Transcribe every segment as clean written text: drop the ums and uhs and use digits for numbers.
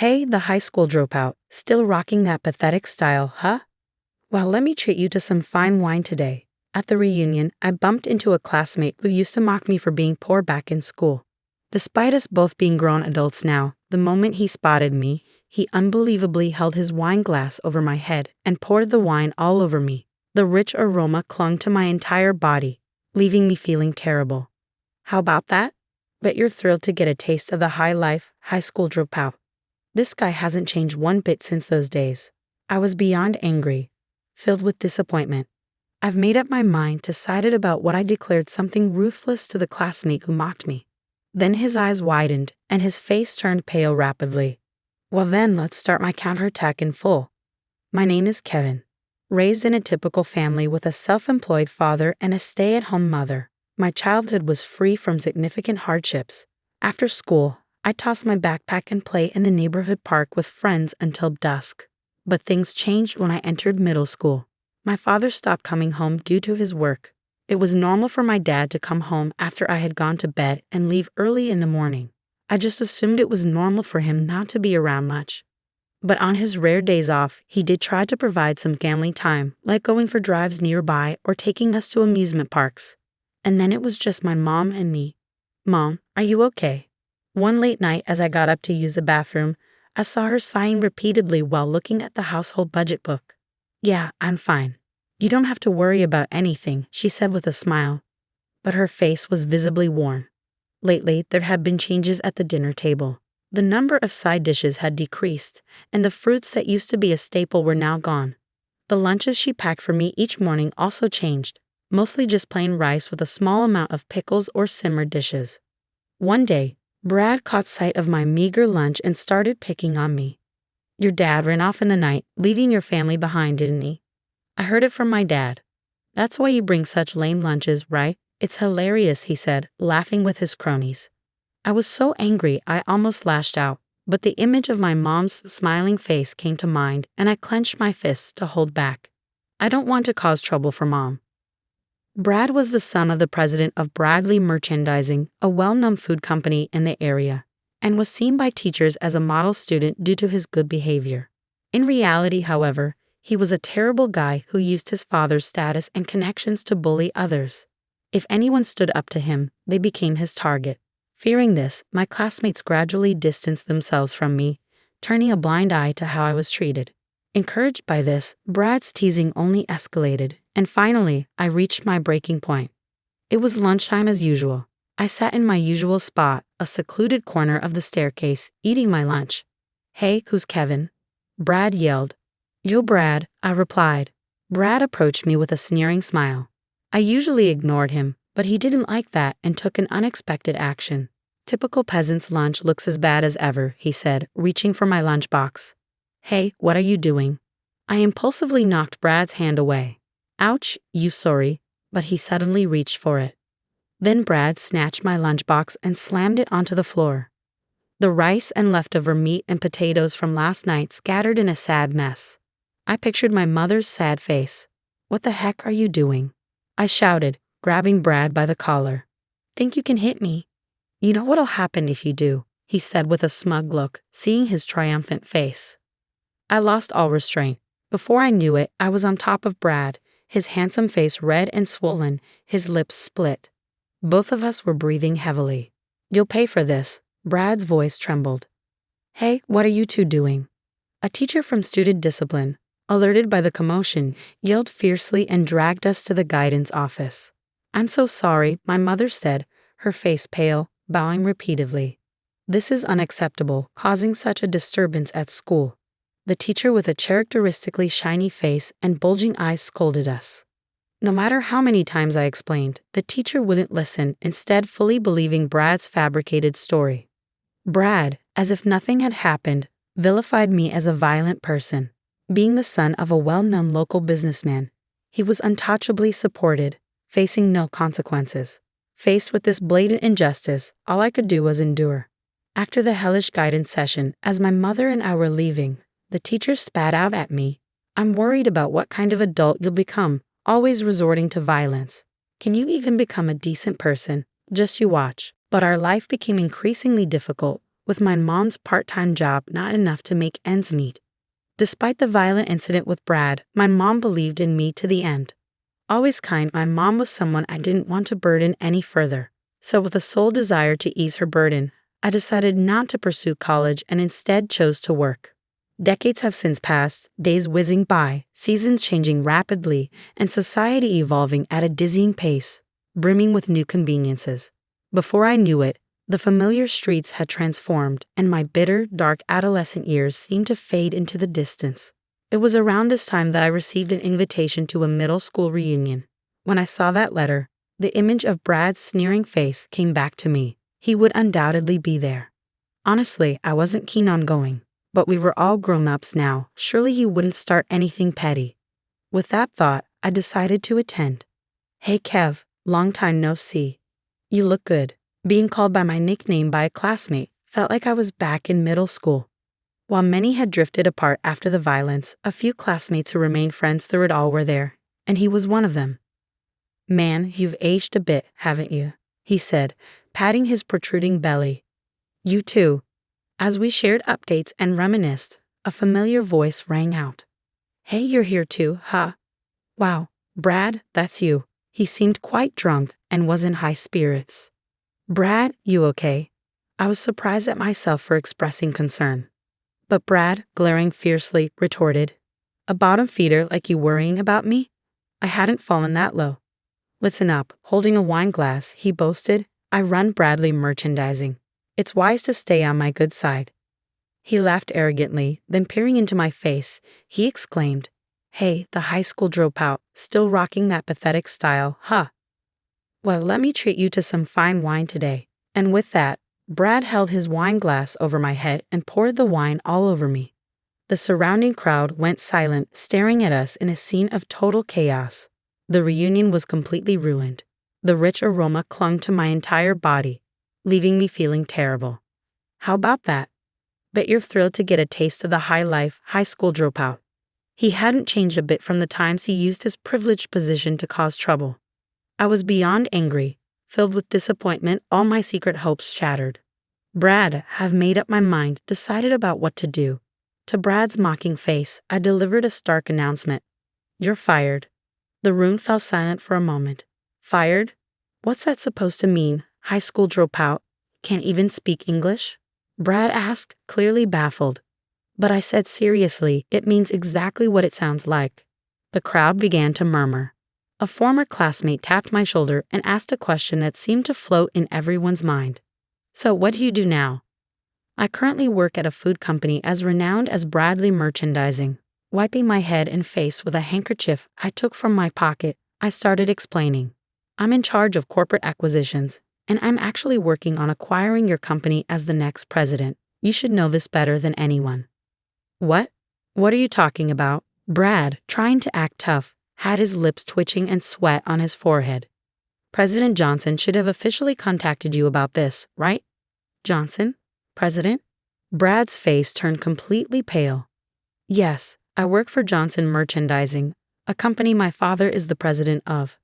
Hey, the high school dropout, still rocking that pathetic style, huh? Well, let me treat you to some fine wine today. At the reunion, I bumped into a classmate who used to mock me for being poor back in school. Despite us both being grown adults now, the moment he spotted me, he unbelievably held his wine glass over my head and poured the wine all over me. The rich aroma clung to my entire body, leaving me feeling terrible. How about that? Bet you're thrilled to get a taste of the high life, high school dropout. This guy hasn't changed one bit since those days. I was beyond angry, filled with disappointment. I've made up my mind to side it about what I declared something ruthless to the classmate who mocked me. Then his eyes widened and his face turned pale rapidly. Well then, let's start my counterattack in full. My name is Kevin. Raised in a typical family with a self-employed father and a stay-at-home mother, my childhood was free from significant hardships. After school, I tossed my backpack and play in the neighborhood park with friends until dusk. But things changed when I entered middle school. My father stopped coming home due to his work. It was normal for my dad to come home after I had gone to bed and leave early in the morning. I just assumed it was normal for him not to be around much. But on his rare days off, he did try to provide some family time, like going for drives nearby or taking us to amusement parks. And then it was just my mom and me. Mom, are you okay? One late night as I got up to use the bathroom, I saw her sighing repeatedly while looking at the household budget book. Yeah, I'm fine. You don't have to worry about anything, she said with a smile. But her face was visibly worn. Lately, there had been changes at the dinner table. The number of side dishes had decreased, and the fruits that used to be a staple were now gone. The lunches she packed for me each morning also changed, mostly just plain rice with a small amount of pickles or simmered dishes. One day, Brad caught sight of my meager lunch and started picking on me. Your dad ran off in the night, leaving your family behind, didn't he? I heard it from my dad. That's why you bring such lame lunches, right? It's hilarious, he said, laughing with his cronies. I was so angry I almost lashed out, but the image of my mom's smiling face came to mind and I clenched my fists to hold back. I don't want to cause trouble for Mom. Brad was the son of the president of Bradley Merchandising, a well-known food company in the area, and was seen by teachers as a model student due to his good behavior. In reality, however, he was a terrible guy who used his father's status and connections to bully others. If anyone stood up to him, they became his target. Fearing this, my classmates gradually distanced themselves from me, turning a blind eye to how I was treated. Encouraged by this, Brad's teasing only escalated, and finally, I reached my breaking point. It was lunchtime as usual. I sat in my usual spot, a secluded corner of the staircase, eating my lunch. Hey, who's Kevin? Brad yelled. Yo, Brad, I replied. Brad approached me with a sneering smile. I usually ignored him, but he didn't like that and took an unexpected action. Typical peasant's lunch looks as bad as ever, he said, reaching for my lunchbox. Hey, what are you doing? I impulsively knocked Brad's hand away. Ouch, you sorry, but he suddenly reached for it. Then Brad snatched my lunchbox and slammed it onto the floor. The rice and leftover meat and potatoes from last night scattered in a sad mess. I pictured my mother's sad face. What the heck are you doing? I shouted, grabbing Brad by the collar. Think you can hit me? You know what'll happen if you do, he said with a smug look, seeing his triumphant face. I lost all restraint. Before I knew it, I was on top of Brad, his handsome face red and swollen, his lips split. Both of us were breathing heavily. You'll pay for this. Brad's voice trembled. Hey, what are you two doing? A teacher from student discipline, alerted by the commotion, yelled fiercely and dragged us to the guidance office. I'm so sorry, my mother said, her face pale, bowing repeatedly. This is unacceptable, causing such a disturbance at school. The teacher with a characteristically shiny face and bulging eyes scolded us. No matter how many times I explained, the teacher wouldn't listen, instead fully believing Brad's fabricated story. Brad, as if nothing had happened, vilified me as a violent person. Being the son of a well-known local businessman, he was untouchably supported, facing no consequences. Faced with this blatant injustice, all I could do was endure. After the hellish guidance session, as my mother and I were leaving, the teacher spat out at me. I'm worried about what kind of adult you'll become, always resorting to violence. Can you even become a decent person? Just you watch. But our life became increasingly difficult, with my mom's part-time job not enough to make ends meet. Despite the violent incident with Brad, my mom believed in me to the end. Always kind, my mom was someone I didn't want to burden any further. So with a sole desire to ease her burden, I decided not to pursue college and instead chose to work. Decades have since passed, days whizzing by, seasons changing rapidly, and society evolving at a dizzying pace, brimming with new conveniences. Before I knew it, the familiar streets had transformed, and my bitter, dark adolescent years seemed to fade into the distance. It was around this time that I received an invitation to a middle school reunion. When I saw that letter, the image of Brad's sneering face came back to me. He would undoubtedly be there. Honestly, I wasn't keen on going, but we were all grown-ups now. Surely he wouldn't start anything petty. With that thought, I decided to attend. "Hey Kev, long time no see. You look good." Being called by my nickname by a classmate felt like I was back in middle school. While many had drifted apart after the violence, a few classmates who remained friends through it all were there, and he was one of them. "Man, you've aged a bit, haven't you?" he said, patting his protruding belly. "You too." As we shared updates and reminisced, a familiar voice rang out. "Hey, you're here too, huh? Wow, Brad, that's you." He seemed quite drunk and was in high spirits. "Brad, you okay?" I was surprised at myself for expressing concern. But Brad, glaring fiercely, retorted, "A bottom feeder like you worrying about me? I hadn't fallen that low." "Listen up," holding a wine glass, he boasted. "I run Bradley Merchandising. It's wise to stay on my good side." He laughed arrogantly, then peering into my face, he exclaimed, "Hey, the high school dropout, still rocking that pathetic style, huh? Well, let me treat you to some fine wine today." And with that, Brad held his wine glass over my head and poured the wine all over me. The surrounding crowd went silent, staring at us in a scene of total chaos. The reunion was completely ruined. The rich aroma clung to my entire body, leaving me feeling terrible. How about that? Bet you're thrilled to get a taste of the high life high school dropout. He hadn't changed a bit from the times he used his privileged position to cause trouble. I was beyond angry, filled with disappointment, all my secret hopes shattered. "Brad, have made up my mind, decided about what to do." To Brad's mocking face, I delivered a stark announcement. "You're fired." The room fell silent for a moment. "Fired? What's that supposed to mean? High school dropout? Can't even speak English?" Brad asked, clearly baffled. But I said seriously, "It means exactly what it sounds like." The crowd began to murmur. A former classmate tapped my shoulder and asked a question that seemed to float in everyone's mind. "So what do you do now?" "I currently work at a food company as renowned as Bradley Merchandising." Wiping my head and face with a handkerchief I took from my pocket, I started explaining. "I'm in charge of corporate acquisitions, and I'm actually working on acquiring your company as the next president. You should know this better than anyone." "What? What are you talking about?" Brad, trying to act tough, had his lips twitching and sweat on his forehead. "President Johnson should have officially contacted you about this, right?" "Johnson? President?" Brad's face turned completely pale. "Yes, I work for Johnson Merchandising, a company my father is the president of.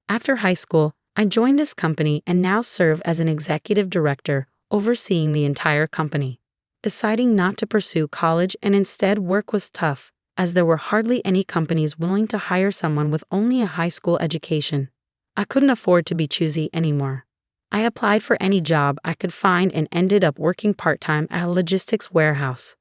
After high school, I joined this company and now serve as an executive director, overseeing the entire company. Deciding not to pursue college and instead work was tough, as there were hardly any companies willing to hire someone with only a high school education. I couldn't afford to be choosy anymore. I applied for any job I could find and ended up working part-time at a logistics warehouse.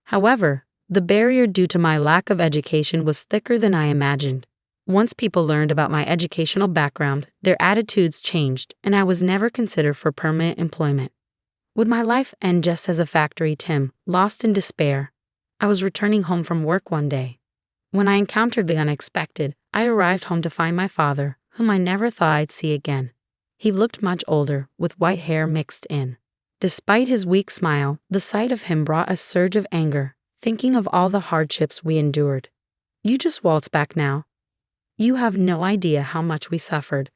However, the barrier due to my lack of education was thicker than I imagined. Once people learned about my educational background, their attitudes changed, and I was never considered for permanent employment. Would my life end just as a factory Tim, lost in despair? I was returning home from work one day. When I encountered the unexpected, I arrived home to find my father, whom I never thought I'd see again. He looked much older, with white hair mixed in. Despite his weak smile, the sight of him brought a surge of anger, thinking of all the hardships we endured. "You just waltz back now. You have no idea how much we suffered."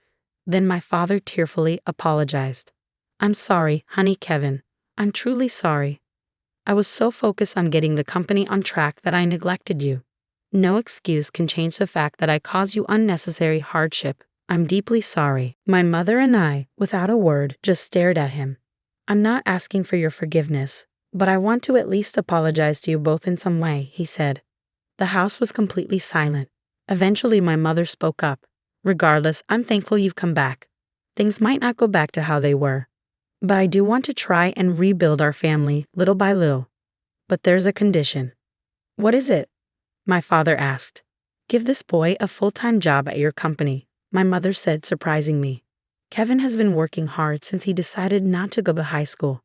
Then my father tearfully apologized. "I'm sorry, honey Kevin. I'm truly sorry. I was so focused on getting the company on track that I neglected you. No excuse can change the fact that I caused you unnecessary hardship. I'm deeply sorry." My mother and I, without a word, just stared at him. I'm not asking for your forgiveness, but I want to at least apologize to you both in some way, he said. The house was completely silent. Eventually, my mother spoke up. Regardless, I'm thankful you've come back. Things might not go back to how they were, but I do want to try and rebuild our family little by little. But there's a condition. What is it? My father asked. Give this boy a full-time job at your company, my mother said, surprising me. Kevin has been working hard since he decided not to go to high school.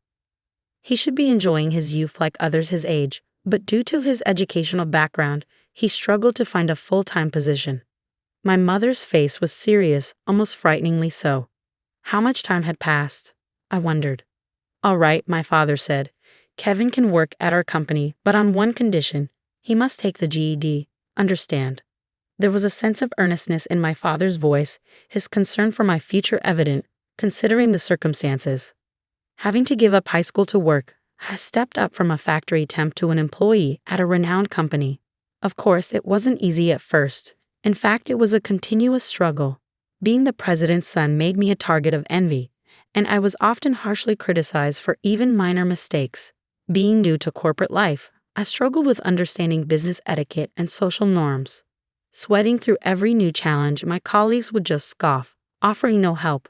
He should be enjoying his youth like others his age, but due to his educational background, he struggled to find a full-time position. My mother's face was serious, almost frighteningly so. How much time had passed? I wondered. All right, my father said. Kevin can work at our company, but on one condition. He must take the GED. Understand? There was a sense of earnestness in my father's voice, his concern for my future evident, considering the circumstances. Having to give up high school to work, I stepped up from a factory temp to an employee at a renowned company. Of course, it wasn't easy at first. In fact, it was a continuous struggle. Being the president's son made me a target of envy, and I was often harshly criticized for even minor mistakes. Being new to corporate life, I struggled with understanding business etiquette and social norms. Sweating through every new challenge, my colleagues would just scoff, offering no help.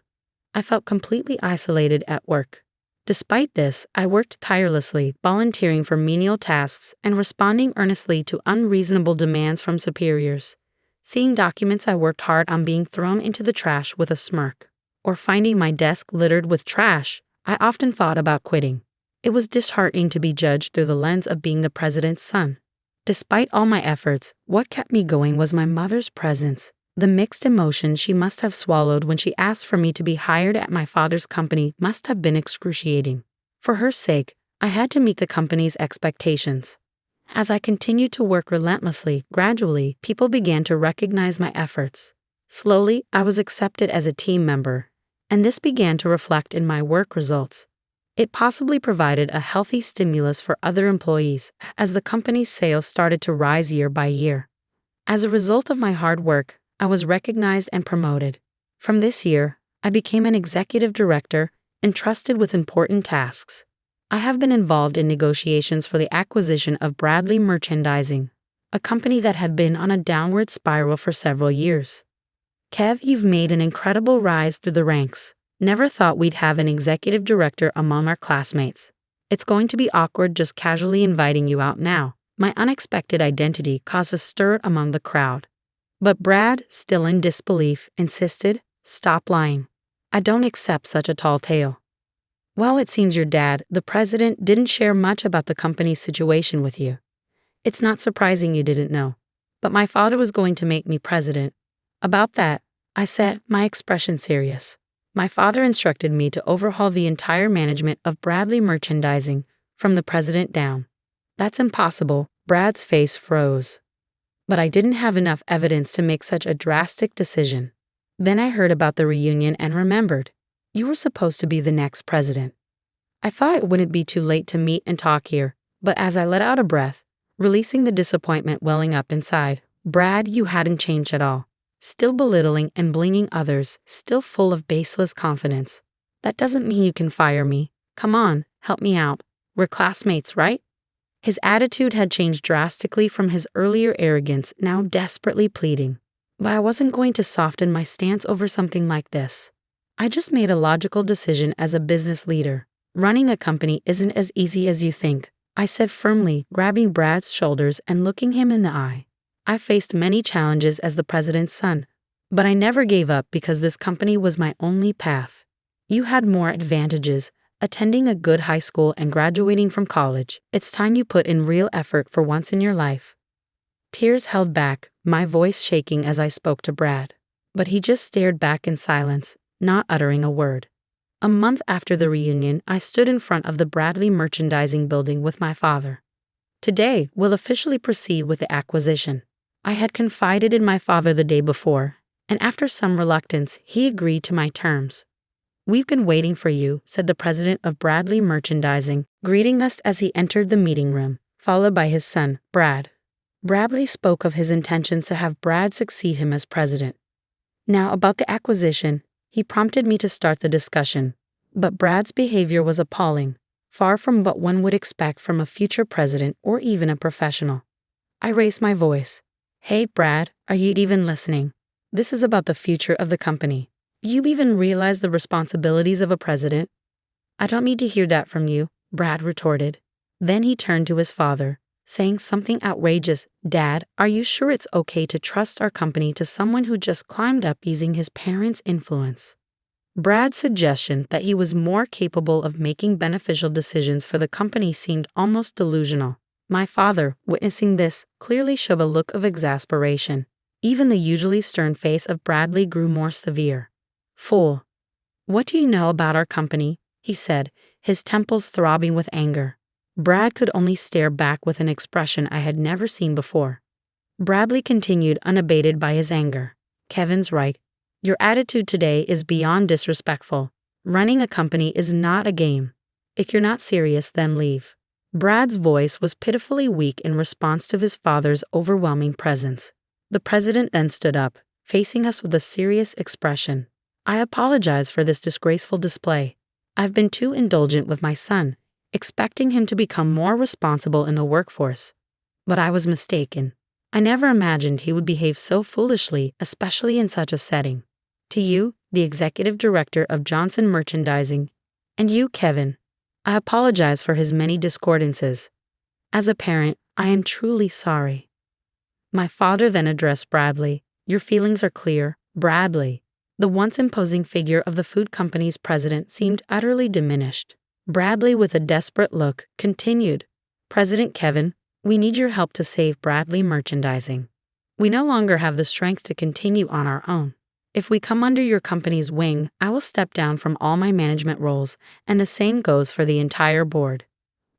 I felt completely isolated at work. Despite this, I worked tirelessly, volunteering for menial tasks and responding earnestly to unreasonable demands from superiors. Seeing documents I worked hard on being thrown into the trash with a smirk, or finding my desk littered with trash, I often thought about quitting. It was disheartening to be judged through the lens of being the president's son. Despite all my efforts, what kept me going was my mother's presence. The mixed emotions she must have swallowed when she asked for me to be hired at my father's company must have been excruciating. For her sake, I had to meet the company's expectations. As I continued to work relentlessly, gradually, people began to recognize my efforts. Slowly, I was accepted as a team member, and this began to reflect in my work results. It possibly provided a healthy stimulus for other employees as the company's sales started to rise year by year. As a result of my hard work, I was recognized and promoted. From this year, I became an executive director entrusted with important tasks. I have been involved in negotiations for the acquisition of Bradley Merchandising, a company that had been on a downward spiral for several years. Kev, you've made an incredible rise through the ranks. Never thought we'd have an executive director among our classmates. It's going to be awkward just casually inviting you out now. My unexpected identity caused a stir among the crowd. But Brad, still in disbelief, insisted, "Stop lying. I don't accept such a tall tale." Well, it seems your dad, the president, didn't share much about the company's situation with you. It's not surprising you didn't know. But my father was going to make me president. About that, I said, my expression serious. My father instructed me to overhaul the entire management of Bradley Merchandising, from the president down. That's impossible. Brad's face froze. But I didn't have enough evidence to make such a drastic decision. Then I heard about the reunion and remembered. You were supposed to be the next president. I thought it wouldn't be too late to meet and talk here, but as I let out a breath, releasing the disappointment welling up inside, Brad, you hadn't changed at all. Still belittling and blaming others, still full of baseless confidence. That doesn't mean you can fire me. Come on, help me out. We're classmates, right? His attitude had changed drastically from his earlier arrogance, now desperately pleading. But I wasn't going to soften my stance over something like this. I just made a logical decision as a business leader. Running a company isn't as easy as you think, I said firmly, grabbing Brad's shoulders and looking him in the eye. I faced many challenges as the president's son, but I never gave up because this company was my only path. You had more advantages, attending a good high school and graduating from college. It's time you put in real effort for once in your life. Tears held back, my voice shaking as I spoke to Brad. But he just stared back in silence, not uttering a word. A month after the reunion, I stood in front of the Bradley Merchandising building with my father. Today, we'll officially proceed with the acquisition. I had confided in my father the day before, and after some reluctance, he agreed to my terms. We've been waiting for you, said the president of Bradley Merchandising, greeting us as he entered the meeting room, followed by his son, Brad. Bradley spoke of his intentions to have Brad succeed him as president. Now, about the acquisition, he prompted me to start the discussion. But Brad's behavior was appalling, far from what one would expect from a future president or even a professional. I raised my voice. Hey, Brad, are you even listening? This is about the future of the company. Do you even realize the responsibilities of a president? I don't need to hear that from you, Brad retorted. Then he turned to his father, saying something outrageous. Dad, are you sure it's okay to trust our company to someone who just climbed up using his parents' influence? Brad's suggestion that he was more capable of making beneficial decisions for the company seemed almost delusional. My father, witnessing this, clearly showed a look of exasperation. Even the usually stern face of Bradley grew more severe. Fool. What do you know about our company? He said, his temples throbbing with anger. Brad could only stare back with an expression I had never seen before. Bradley continued unabated by his anger. Kevin's right. Your attitude today is beyond disrespectful. Running a company is not a game. If you're not serious, then leave. Brad's voice was pitifully weak in response to his father's overwhelming presence. The president then stood up, facing us with a serious expression. I apologize for this disgraceful display. I've been too indulgent with my son, expecting him to become more responsible in the workforce. But I was mistaken. I never imagined he would behave so foolishly, especially in such a setting. To you, the executive director of Johnson Merchandising, and you, Kevin, I apologize for his many discordances. As a parent, I am truly sorry. My father then addressed Bradley. Your feelings are clear, Bradley. The once imposing figure of the food company's president seemed utterly diminished. Bradley, with a desperate look, continued, President Kevin, we need your help to save Bradley Merchandising. We no longer have the strength to continue on our own. If we come under your company's wing, I will step down from all my management roles, and the same goes for the entire board.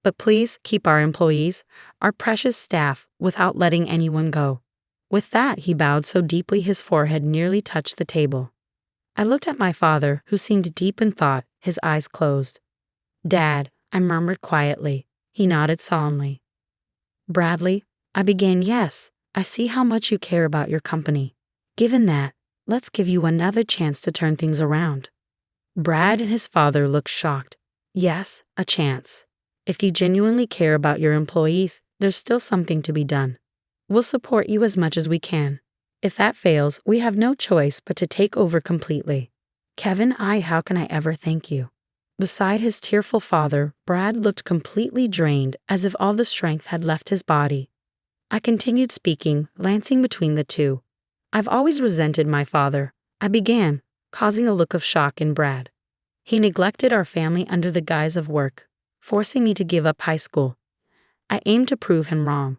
But please keep our employees, our precious staff, without letting anyone go. With that, he bowed so deeply his forehead nearly touched the table. I looked at my father, who seemed deep in thought, his eyes closed. Dad, I murmured quietly. He nodded solemnly. Bradley, I began, yes, I see how much you care about your company. Given that, let's give you another chance to turn things around. Brad and his father looked shocked. Yes, a chance. If you genuinely care about your employees, there's still something to be done. We'll support you as much as we can. If that fails, we have no choice but to take over completely. Kevin, how can I ever thank you? Beside his tearful father, Brad looked completely drained, as if all the strength had left his body. I continued speaking, glancing between the two. I've always resented my father, I began, causing a look of shock in Brad. He neglected our family under the guise of work, forcing me to give up high school. I aimed to prove him wrong.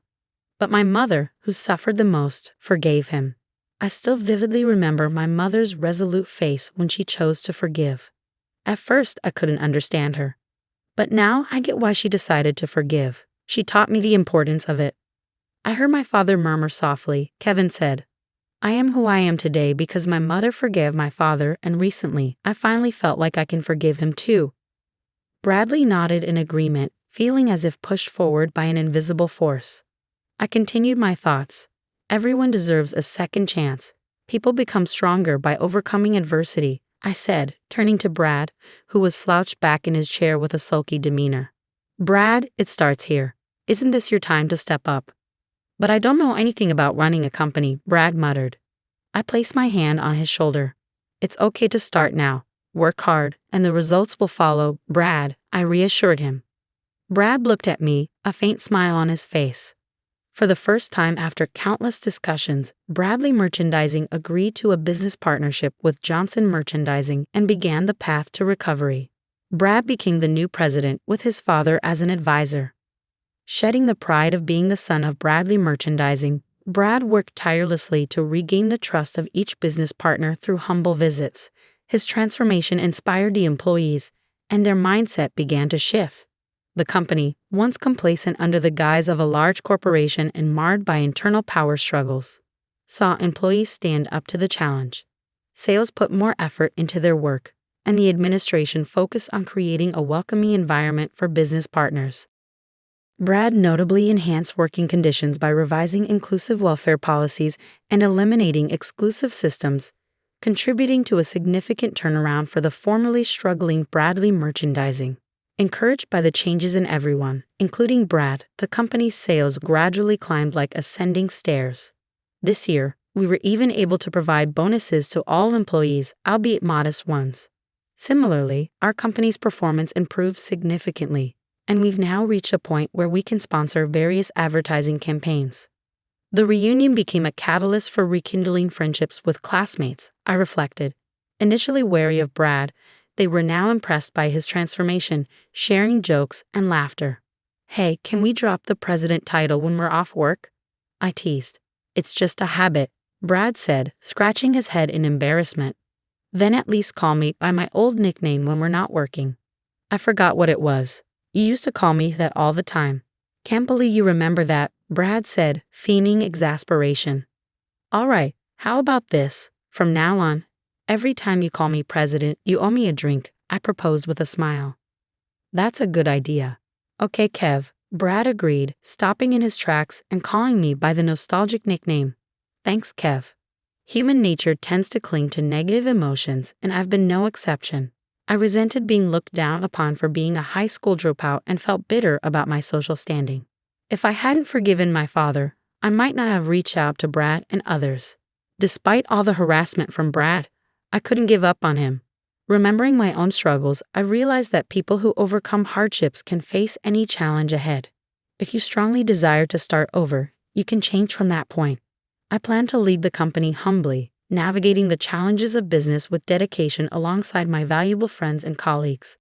But my mother, who suffered the most, forgave him. I still vividly remember my mother's resolute face when she chose to forgive. At first, I couldn't understand her. But now I get why she decided to forgive. She taught me the importance of it. I heard my father murmur softly. Kevin said, I am who I am today because my mother forgave my father, and recently, I finally felt like I can forgive him too. Bradley nodded in agreement, feeling as if pushed forward by an invisible force. I continued my thoughts. Everyone deserves a second chance. People become stronger by overcoming adversity, I said, turning to Brad, who was slouched back in his chair with a sulky demeanor. Brad, it starts here. Isn't this your time to step up? But I don't know anything about running a company, Brad muttered. I placed my hand on his shoulder. It's okay to start now. Work hard, and the results will follow, Brad, I reassured him. Brad looked at me, a faint smile on his face. For the first time after countless discussions, Bradley Merchandising agreed to a business partnership with Johnson Merchandising and began the path to recovery. Brad became the new president with his father as an advisor. Shedding the pride of being the son of Bradley Merchandising, Brad worked tirelessly to regain the trust of each business partner through humble visits. His transformation inspired the employees, and their mindset began to shift. The company, once complacent under the guise of a large corporation and marred by internal power struggles, saw employees stand up to the challenge. Sales put more effort into their work, and the administration focused on creating a welcoming environment for business partners. Brad notably enhanced working conditions by revising inclusive welfare policies and eliminating exclusive systems, contributing to a significant turnaround for the formerly struggling Bradley merchandising. Encouraged by the changes in everyone, including Brad, the company's sales gradually climbed like ascending stairs. This year, we were even able to provide bonuses to all employees, albeit modest ones. Similarly, our company's performance improved significantly, and we've now reached a point where we can sponsor various advertising campaigns. The reunion became a catalyst for rekindling friendships with classmates, I reflected. Initially wary of Brad, they were now impressed by his transformation, sharing jokes and laughter. "Hey, can we drop the president title when we're off work?" I teased. "It's just a habit," Brad said, scratching his head in embarrassment. "Then at least call me by my old nickname when we're not working." I forgot what it was. "You used to call me that all the time." "Can't believe you remember that," Brad said, feigning exasperation. "All right, how about this? From now on, every time you call me president, you owe me a drink," I proposed with a smile. "That's a good idea." "Okay, Kev," Brad agreed, stopping in his tracks and calling me by the nostalgic nickname. "Thanks, Kev." Human nature tends to cling to negative emotions, and I've been no exception. I resented being looked down upon for being a high school dropout and felt bitter about my social standing. If I hadn't forgiven my father, I might not have reached out to Brad and others. Despite all the harassment from Brad, I couldn't give up on him. Remembering my own struggles, I realized that people who overcome hardships can face any challenge ahead. If you strongly desire to start over, you can change from that point. I plan to lead the company humbly, navigating the challenges of business with dedication alongside my valuable friends and colleagues.